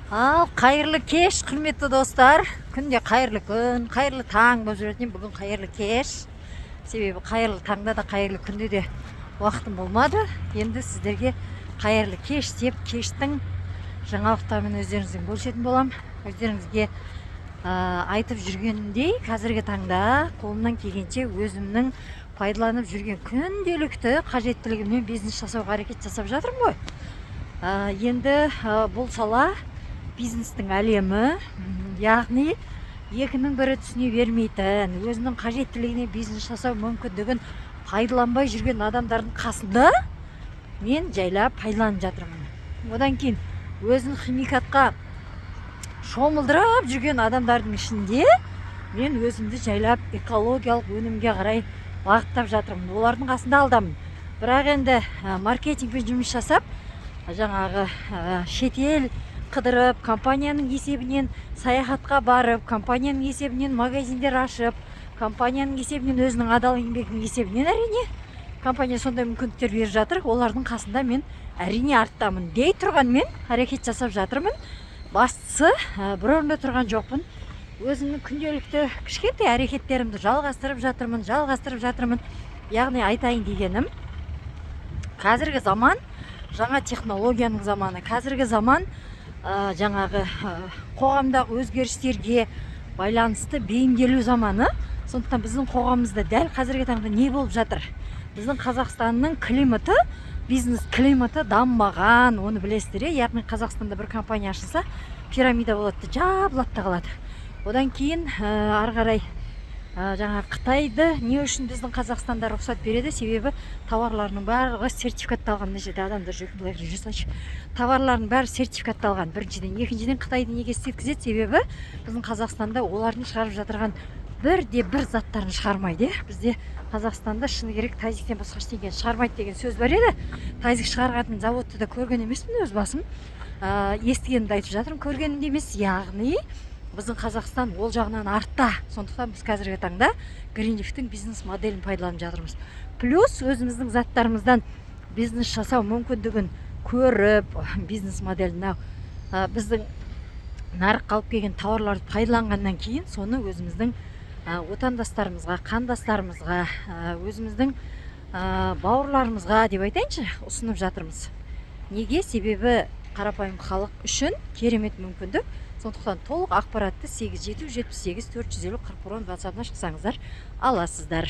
Ал қайырлы кеш, құрметті достар. Күнде қайырлы күн, қайырлы таң болып жүретін, бүгін қайырлы кеш. Себебі қайырлы таңда да қайырлы күнде де уақытым болмады. Енді сіздерге қайырлы кеш деп, кештің жаңалықтарымен өздеріңізбен бөлісетін болам. Өздеріңізге айтып жүргенімдей, қазіргі таңда қолымнан келгенше өзімнің пайдаланып жүрген күнделікті қажеттілігіммен бизнес жасауға әрекет жасап жатырмын ғой. Енді бұл сала бизнестің әлемі, яғни екінің бірі түсіне бермейтін, өзінің қажеттілігіне бизнес жасау мүмкіндігін пайдаланбай жүрген адамдардың қасында мен жайлап пайдаланып жатырмын. Одан кейін өзін химикатқа шомылдырып жүрген адамдардың ішінде мен өзімді жайлап экологиялық өнімге қарай бағыттап жатырмын. Олардың қасында алдамын. Бірақ енді маркетингпен жұмыс жасап, жаңағы шетел қыдырып, компанияның есебінен саяхатқа барып, компанияның есебінен магазиндер ашып, компанияның есебінен өзінің адал еңбегінің есебінен әрине компания сондай мүмкіндіктер беріп жатыр. Олардың қасында мен әрине арттамын. Дей тұрғанмен әрекет жасап жатырмын. Бастысы бір орында тұрған жоқпын. Өзімнің күнделікті кішкентай әрекеттерімді жалғастырып жатырмын. Яғни айтайын дегенім, қазіргі заман жаңа технологияның заманы, қазіргі заман жаңағы қоғамдағы өзгерістерге байланысты бейімделу заманы. Сондықтан біздің қоғамымызда дәл қазіргі таңда не болып жатыр? Біздің Қазақстанның климаты, бизнес климаты дамымаған, оны білесіздер. Яғни Қазақстанда бір компания ашылса, пирамида болады, жабылады да қалады. Одан кейін ары қарай жаңа Қытайды не үшін біздің Қазақстанда рұқсат береді? Себебі тауарларының барлығы сертификатталған. Мына жерде адамдар жүр, былай жасайыншы. Товарлардың бәрі сертификатталған. Біріншіден, екіншіден Қытайды неге істеткізеді? Себебі біздің Қазақстанда олардың шығарып жатырған бірде-бір заттарын шығармайды. Бізде Қазақстанда шыны керек тазиктен басқа ештеңе шығармайды деген сөз бар еді. Тазик шығаратын заводты да көрген емеспін өз басым. Естігенімді айтып жатырмын, көргенімде емес. Яғни біздің Қазақстан ол жағынан артта. Сондықтан біз қазіргі таңда Greenleaf-тің бизнес моделін пайдаланып жатырмыз. Плюс өзіміздің заттарымыздан бизнес жасау мүмкіндігін көріп, бизнес моделін біздің нарыққа алып келген тауарларды пайдаланғаннан кейін соны өзіміздің отандастарымызға, қандастарымызға, өзіміздің бауырларымызға деп айтайыншы, ұсынып жатырмыз. Неге? Себебі қарапайым халық үшін керемет мүмкіндік. Сондықтан толық ақпаратты 8778 450 40 WhatsApp-на шықсаңыздар аласыздар.